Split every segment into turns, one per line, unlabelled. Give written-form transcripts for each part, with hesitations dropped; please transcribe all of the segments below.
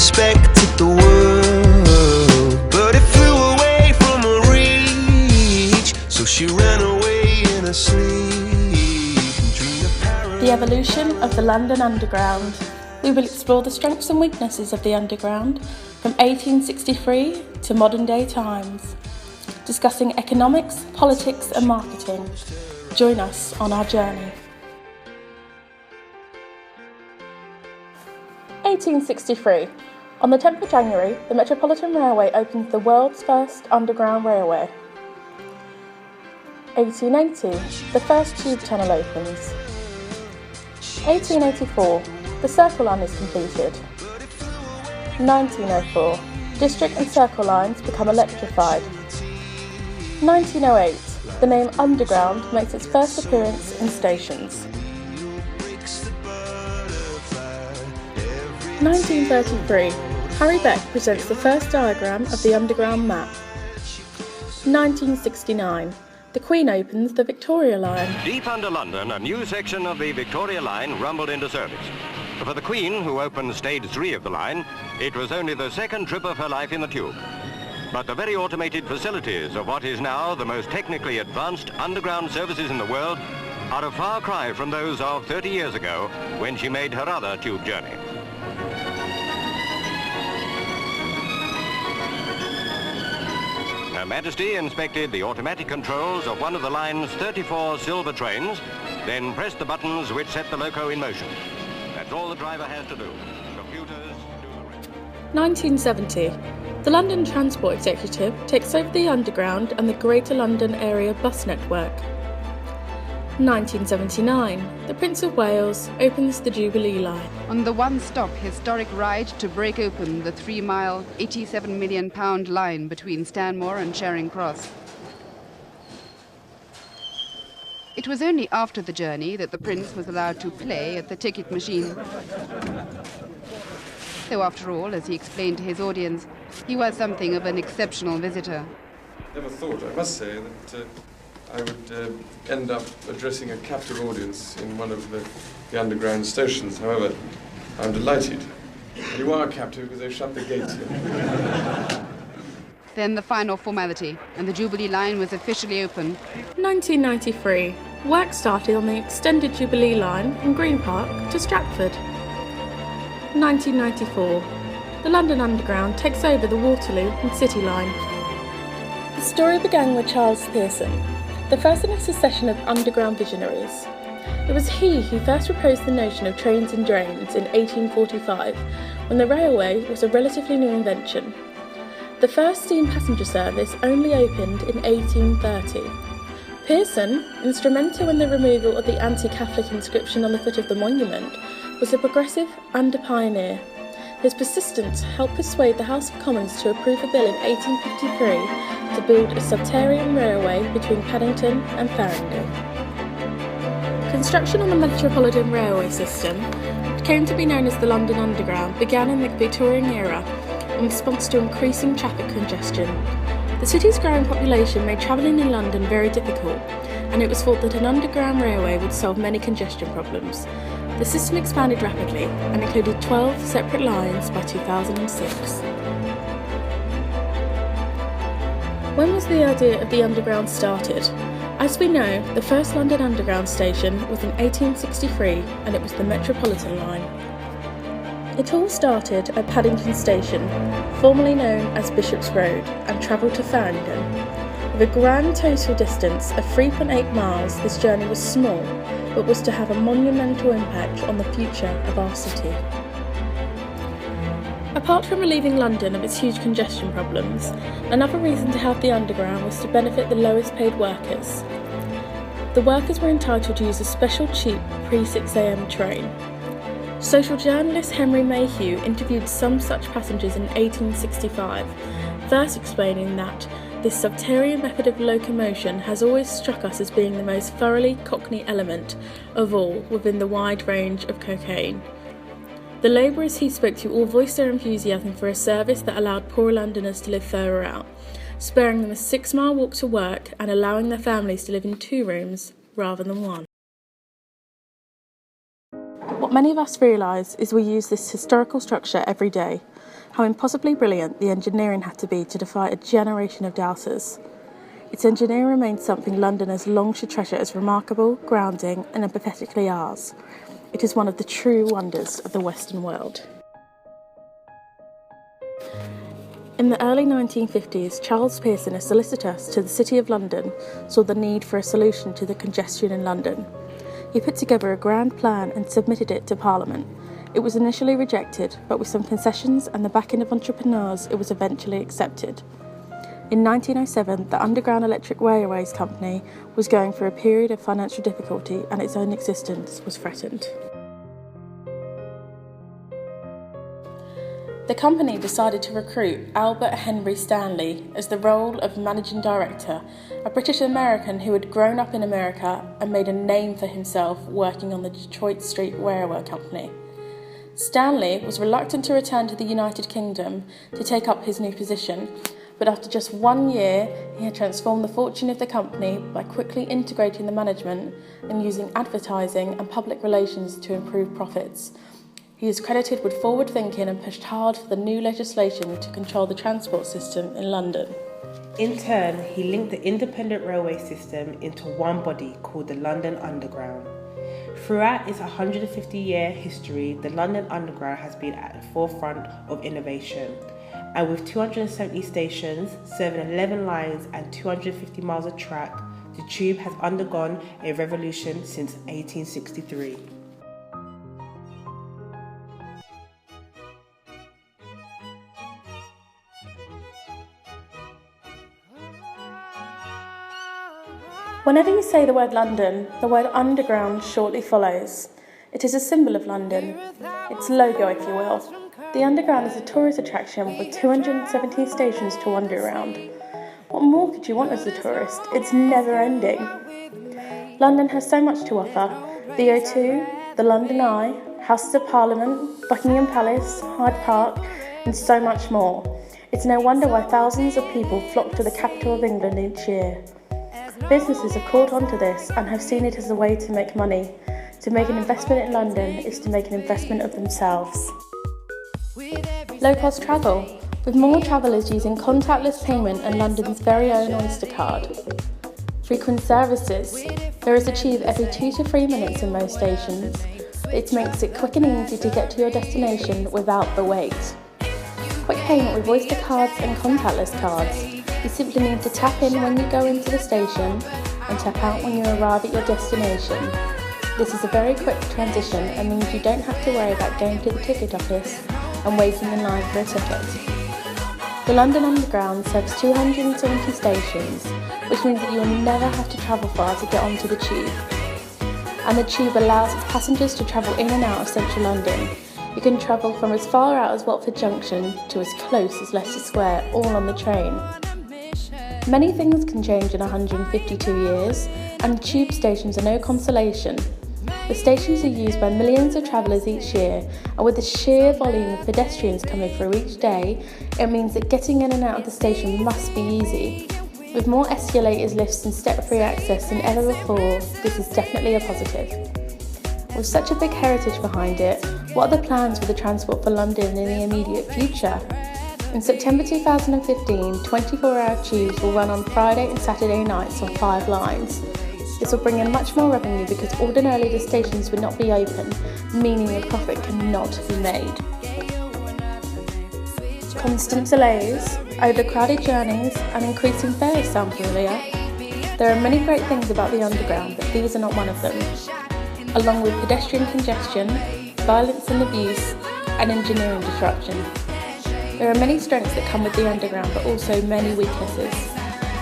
inspected the world, but it flew away from her reach, so she ran away in her sleep and dreamed of paradise.
The evolution of the London Underground. We will explore the strengths and weaknesses of the Underground from 1863 to modern day times, discussing economics, politics and marketing. Join us on our journey. 1863. On the 10th of January, the Metropolitan Railway opens the world's first underground railway. 1880. The first tube tunnel opens. 1884. The Circle Line is completed. 1904. District and Circle lines become electrified. 1908. The name Underground makes its first appearance in stations. 1933. Harry Beck presents the first diagram of the Underground map. 1969. The Queen opens the Victoria Line.
Deep under London, a new section of the Victoria Line rumbled into service. For the Queen, who opened stage 3 of the line, it was only the second trip of her life in the tube. But the very automated facilities of what is now the most technically advanced underground services in the world are a far cry from those of 30 years ago when she made her other tube journey. Her Majesty inspected the automatic controls of one of the line's 34 silver trains, then pressed the buttons which set the loco in motion. That's all the driver has to do. Computers do the rest.
1970. The London Transport Executive takes over the Underground and the Greater London Area bus network. 1979. The Prince of Wales opens the Jubilee Line.
On the one-stop historic ride to break open the 3-mile, £87 million line between Stanmore and Charing Cross. It was only after the journey that the Prince was allowed to play at the ticket machine. Though after all, as he explained to his audience, he was something of an exceptional visitor.
Never thought, I must say, that I would end up addressing a captive audience in one of the underground stations. However, I'm delighted. You are captive because they've shut the gates here.
Then the final formality, and the Jubilee Line was officially opened.
1993. Work started on the extended Jubilee Line from Green Park to Stratford. 1994. The London Underground takes over the Waterloo and City Line. The story began with Charles Pearson, the first in a succession of underground visionaries. It was he who first proposed the notion of trains and drains in 1845, when the railway was a relatively new invention. The first steam passenger service only opened in 1830. Pearson, instrumental in the removal of the anti-Catholic inscription on the foot of the monument, was a progressive and a pioneer. His persistence helped persuade the House of Commons to approve a bill in 1853 to build a subterranean railway between Paddington and Farringdon. Construction on the Metropolitan Railway system, which came to be known as the London Underground, began in the Victorian era in response to increasing traffic congestion. The city's growing population made travelling in London very difficult, and it was thought that an underground railway would solve many congestion problems. The system expanded rapidly and included 12 separate lines by 2006. When was the idea of the Underground started? As we know, the first London Underground station was in 1863 and it was the Metropolitan line. It all started at Paddington Station, formerly known as Bishop's Road, and travelled to Farringdon. With a grand total distance of 3.8 miles, this journey was small, but was to have a monumental impact on the future of our city. Apart from relieving London of its huge congestion problems, another reason to have the Underground was to benefit the lowest paid workers. The workers were entitled to use a special cheap pre-6 a.m. train. Social journalist Henry Mayhew interviewed some such passengers in 1865, first explaining that this subterranean method of locomotion has always struck us as being the most thoroughly Cockney element of all within the wide range of cocaine. The labourers he spoke to all voiced their enthusiasm for a service that allowed poor Londoners to live further out, sparing them a 6-mile walk to work and allowing their families to live in 2 rooms rather than 1. What many of us realise is we use this historical structure every day. how impossibly brilliant the engineering had to be to defy a generation of doubters. Its engineering remains something Londoners long should treasure as remarkable, grounding, and empathetically ours. It is one of the true wonders of the Western world. In the early 1950s, Charles Pearson, a solicitor to the City of London, saw the need for a solution to the congestion in London. He put together a grand plan and submitted it to Parliament. It was initially rejected, but with some concessions and the backing of entrepreneurs, it was eventually accepted. In 1907, the Underground Electric Railways Company was going through a period of financial difficulty and its own existence was threatened. The company decided to recruit Albert Henry Stanley as the role of managing director, a British American who had grown up in America and made a name for himself working on the Detroit Street Railway Company. Stanley was reluctant to return to the United Kingdom to take up his new position, but after just 1 year, he had transformed the fortune of the company by quickly integrating the management and using advertising and public relations to improve profits. He is credited with forward thinking and pushed hard for the new legislation to control the transport system in London.
In turn, he linked the independent railway system into one body called the London Underground. Throughout its 150-year history, the London Underground has been at the forefront of innovation. And with 270 stations, serving 11 lines and 250 miles of track, the tube has undergone a revolution since 1863.
Whenever you say the word London, the word underground shortly follows. It is a symbol of London, its logo if you will. The underground is a tourist attraction with 270 stations to wander around. What more could you want as a tourist? It's never ending. London has so much to offer. The O2, the London Eye, Houses of Parliament, Buckingham Palace, Hyde Park, and so much more. It's no wonder why thousands of people flock to the capital of England each year. Businesses have caught on to this and have seen it as a way to make money. To make an investment in London is to make an investment of themselves. Low-cost travel, with more travellers using contactless payment and London's very own Oyster card. Frequent services, there is a tube every 2 to 3 minutes in most stations. It makes it quick and easy to get to your destination without the wait. Quick payment with Oyster cards and contactless cards. You simply need to tap in when you go into the station and tap out when you arrive at your destination. This is a very quick transition and means you don't have to worry about going to the ticket office and waiting in line for a ticket. The London Underground serves 270 stations, which means that you will never have to travel far to get onto the tube. And the tube allows its passengers to travel in and out of central London. You can travel from as far out as Watford Junction to as close as Leicester Square, all on the train. Many things can change in 152 years, and tube stations are no consolation. The stations are used by millions of travellers each year, and with the sheer volume of pedestrians coming through each day, it means that getting in and out of the station must be easy. With more escalators, lifts and step-free access than ever before, this is definitely a positive. With such a big heritage behind it, what are the plans for the transport for London in the immediate future? In September 2015, 24-hour tubes will run on Friday and Saturday nights on 5 lines. This will bring in much more revenue because ordinarily the stations would not be open, meaning a profit cannot be made. Constant delays, overcrowded journeys and increasing fares sound familiar? There are many great things about the Underground, but these are not one of them. Along with pedestrian congestion, violence and abuse, and engineering disruption. There are many strengths that come with the Underground, but also many weaknesses.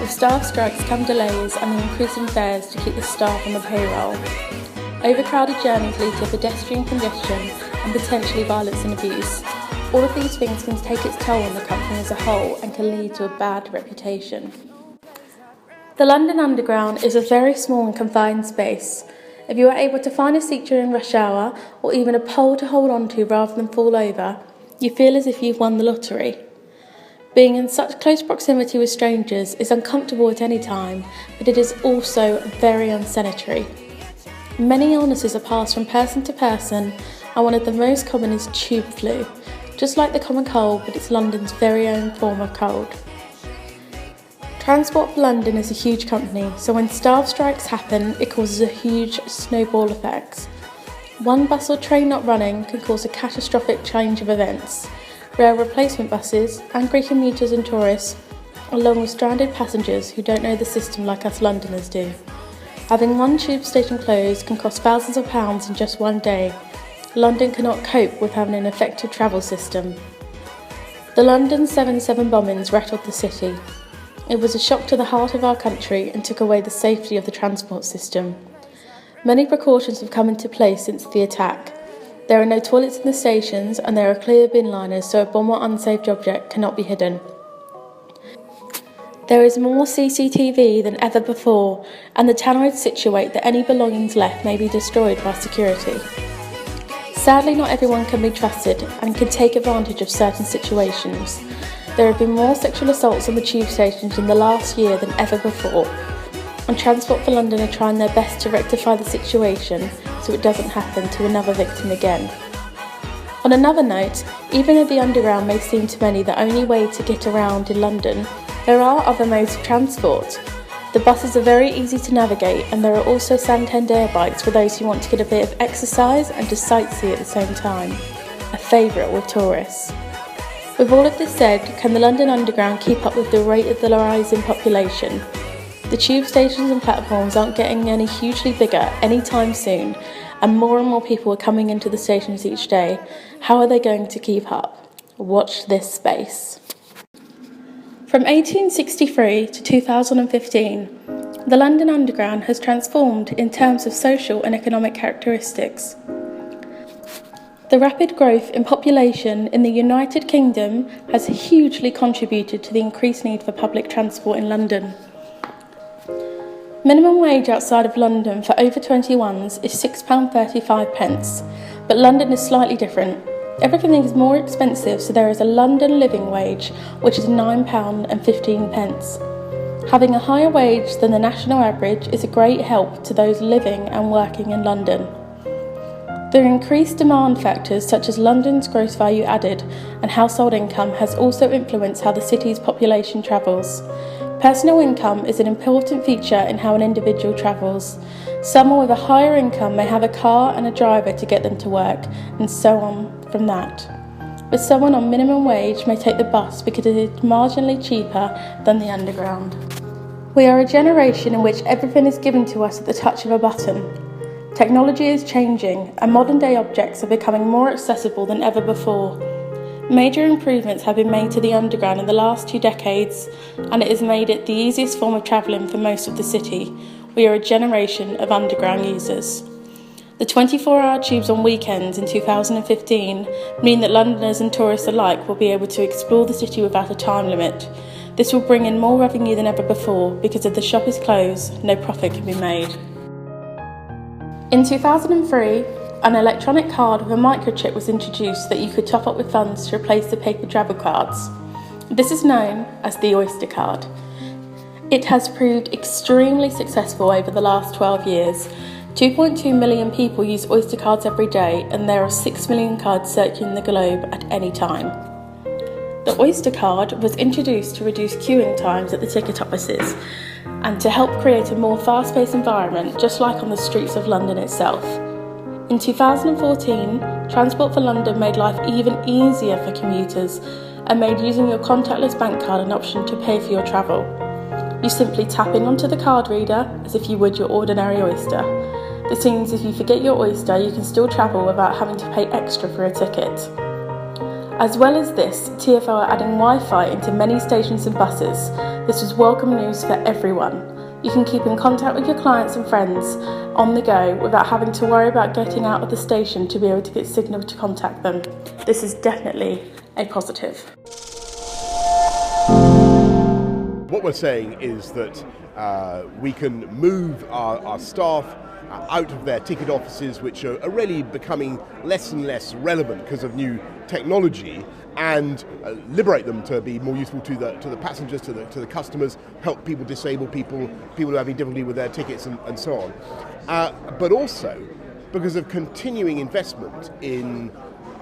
With staff strikes come delays and the increase in fares to keep the staff on the payroll. Overcrowded journeys lead to pedestrian congestion and potentially violence and abuse. All of these things can take its toll on the company as a whole and can lead to a bad reputation. The London Underground is a very small and confined space. If you are able to find a seat during rush hour or even a pole to hold on to rather than fall over, you feel as if you've won the lottery. Being in such close proximity with strangers is uncomfortable at any time, but it is also very unsanitary. Many illnesses are passed from person to person, and one of the most common is tube flu. just like the common cold, but it's London's very own form of cold. Transport for London is a huge company, so when staff strikes happen, it causes a huge snowball effect. One bus or train not running can cause a catastrophic change of events. Rail replacement buses, angry commuters and tourists, along with stranded passengers who don't know the system like us Londoners do. Having one tube station closed can cost thousands of pounds in just one day. London cannot cope with having an effective travel system. The London 7/7 bombings rattled the city. It was a shock to the heart of our country and took away the safety of the transport system. Many precautions have come into place since the attack. There are no toilets in the stations and there are clear bin liners so a bomb or unsaved object cannot be hidden. There is more CCTV than ever before, and the tannoids situate that any belongings left may be destroyed by security. Sadly, not everyone can be trusted and can take advantage of certain situations. There have been more sexual assaults on the tube stations in the last year than ever before, and Transport for London are trying their best to rectify the situation so it doesn't happen to another victim again. On another note, even though the Underground may seem to many the only way to get around in London, there are other modes of transport. The buses are very easy to navigate, and there are also Santander air bikes for those who want to get a bit of exercise and to sightsee at the same time, a favourite with tourists. With all of this said, can the London Underground keep up with the rate of the rising population? The tube stations and platforms aren't getting any hugely bigger anytime soon, and more people are coming into the stations each day. How are they going to keep up? Watch this space. From 1863 to 2015, the London Underground has transformed in terms of social and economic characteristics. The rapid growth in population in the United Kingdom has hugely contributed to the increased need for public transport in London. Minimum wage outside of London for over 21s is £6.35, but London is slightly different. Everything is more expensive, so there is a London living wage, which is £9.15. Having a higher wage than the national average is a great help to those living and working in London. The increased demand factors such as London's gross value added and household income has also influenced how the city's population travels. Personal income is an important feature in how an individual travels. Someone with a higher income may have a car and a driver to get them to work, and so on from that. But someone on minimum wage may take the bus because it is marginally cheaper than the Underground. We are a generation in which everything is given to us at the touch of a button. Technology is changing, and modern-day objects are becoming more accessible than ever before. Major improvements have been made to the Underground in the last 2 decades, and it has made it the easiest form of travelling for most of the city. We are a generation of Underground users. The 24-hour tubes on weekends in 2015 mean that Londoners and tourists alike will be able to explore the city without a time limit. This will bring in more revenue than ever before because if the shop is closed, no profit can be made. In 2003, an electronic card with a microchip was introduced that you could top up with funds to replace the paper travel cards. This is known as the Oyster card. It has proved extremely successful over the last 12 years. 2.2 million people use Oyster cards every day, and there are 6 million cards circulating the globe at any time. The Oyster card was introduced to reduce queuing times at the ticket offices and to help create a more fast-paced environment, just like on the streets of London itself. In 2014, Transport for London made life even easier for commuters and made using your contactless bank card an option to pay for your travel. You simply tap in onto the card reader as if you would your ordinary Oyster. This means if you forget your Oyster, you can still travel without having to pay extra for a ticket. As well as this, TfL are adding Wi-Fi into many stations and buses. This is welcome news for everyone. You can keep in contact with your clients and friends on the go without having to worry about getting out of the station to be able to get signal to contact them. This is definitely a positive.
What we're saying is that we can move our staff out of their ticket offices, which are really becoming less and less relevant because of new technology, and liberate them to be more useful to the passengers, to the customers, help people, disabled people who are having difficulty with their tickets and so on. But also because of continuing investment in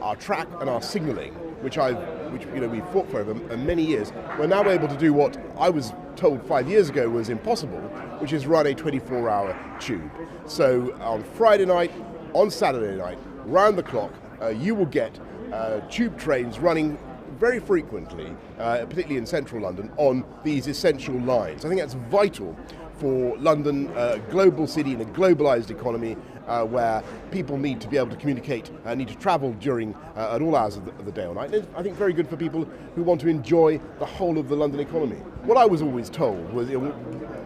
our track and our signalling, which we've fought for over many years, we're now able to do what I was told 5 years ago was impossible, which is run a 24-hour tube. So on Friday night, on Saturday night, round the clock, you will get tube trains running very frequently, particularly in central London, on these essential lines. I think that's vital for London, a global city in a globalised economy, where people need to be able to communicate, need to travel during at all hours of the day or night. And I think very good for people who want to enjoy the whole of the London economy. What I was always told was,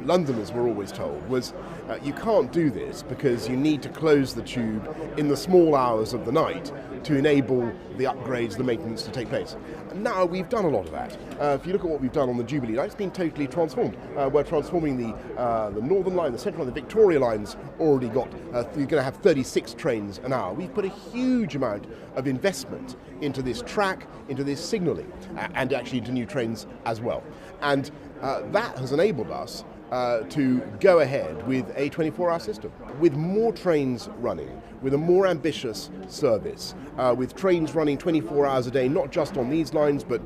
Londoners were always told, was you can't do this because you need to close the tube in the small hours of the night to enable the upgrades, the maintenance to take place. And now we've done a lot of that. If you look at what we've done on the Jubilee line, it's been totally transformed. We're transforming the Northern Line, the Central Line, the Victoria Line's already got, you're going to have 36 trains an hour. We've put a huge amount of investment into this track, into this signalling, and actually into new trains as well. And that has enabled us to go ahead with a 24-hour system. With more trains running, with a more ambitious service, with trains running 24 hours a day, not just on these lines, but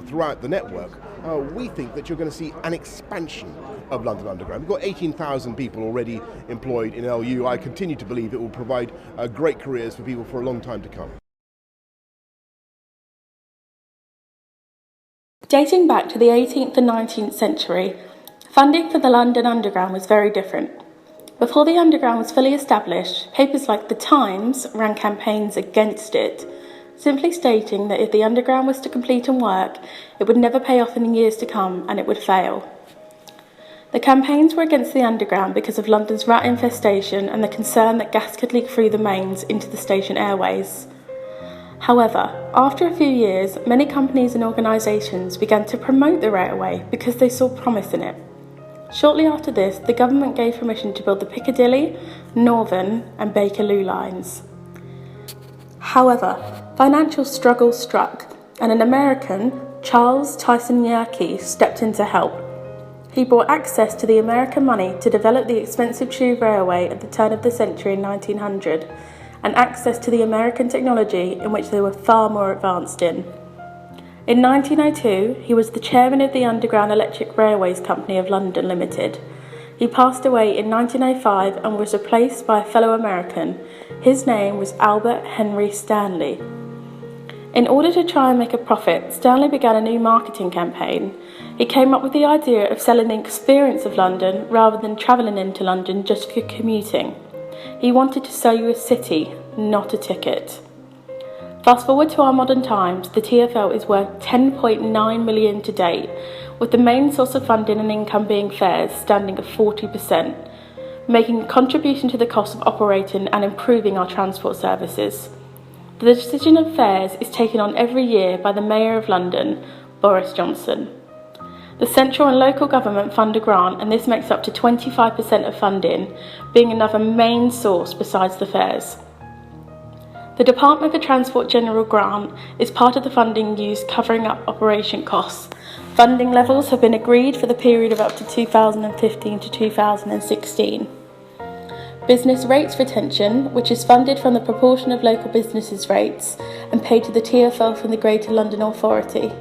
throughout the network, we think that you're going to see an expansion of London Underground. We've got 18,000 people already employed in LU. I continue to believe it will provide great careers for people for a long time to come.
Dating back to the 18th and 19th century, funding for the London Underground was very different. Before the Underground was fully established, papers like The Times ran campaigns against it, simply stating that if the Underground was to complete and work, it would never pay off in the years to come and it would fail. The campaigns were against the Underground because of London's rat infestation and the concern that gas could leak through the mains into the station airways. However, after a few years, many companies and organisations began to promote the railway because they saw promise in it. Shortly after this, the government gave permission to build the Piccadilly, Northern and Bakerloo lines. However, financial struggles struck and an American, Charles Tyson Yerkes, stepped in to help. He brought access to the American money to develop the expensive tube railway at the turn of the century in 1900 and access to the American technology in which they were far more advanced in. In 1902, he was the chairman of the Underground Electric Railways Company of London Limited. He passed away in 1905 and was replaced by a fellow American. His name was Albert Henry Stanley. In order to try and make a profit, Stanley began a new marketing campaign. He came up with the idea of selling the experience of London rather than travelling into London just for commuting. He wanted to sell you a city, not a ticket. Fast forward to our modern times, the TfL is worth £10.9 million to date, with the main source of funding and income being fares standing at 40%, making a contribution to the cost of operating and improving our transport services. The decision of fares is taken on every year by the Mayor of London, Boris Johnson. The central and local government fund a grant, and this makes up to 25% of funding, being another main source besides the fares. The Department for Transport General Grant is part of the funding used covering up operation costs. Funding levels have been agreed for the period of up to 2015 to 2016. Business rates retention, which is funded from the proportion of local businesses' rates and paid to the TfL from the Greater London Authority.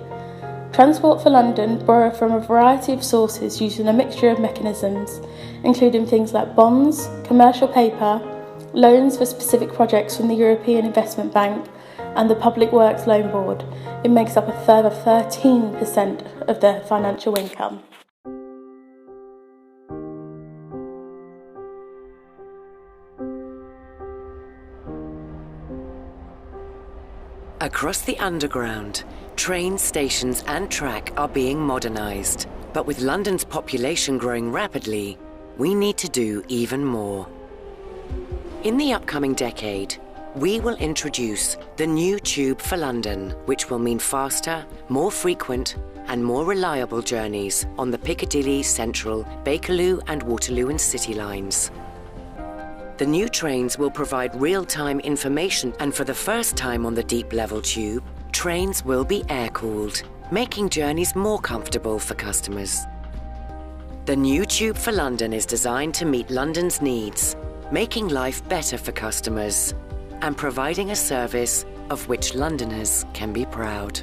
Transport for London borrow from a variety of sources using a mixture of mechanisms, including things like bonds, commercial paper, loans for specific projects from the European Investment Bank and the Public Works Loan Board. It makes up a further 13% of their financial income.
Across the Underground, trains, stations and track are being modernised. But with London's population growing rapidly, we need to do even more. In the upcoming decade, we will introduce the new Tube for London, which will mean faster, more frequent and more reliable journeys on the Piccadilly, Central, Bakerloo and Waterloo and City lines. The new trains will provide real-time information, and for the first time on the deep-level tube, trains will be air-cooled, making journeys more comfortable for customers. The new Tube for London is designed to meet London's needs, making life better for customers and providing a service of which Londoners can be proud.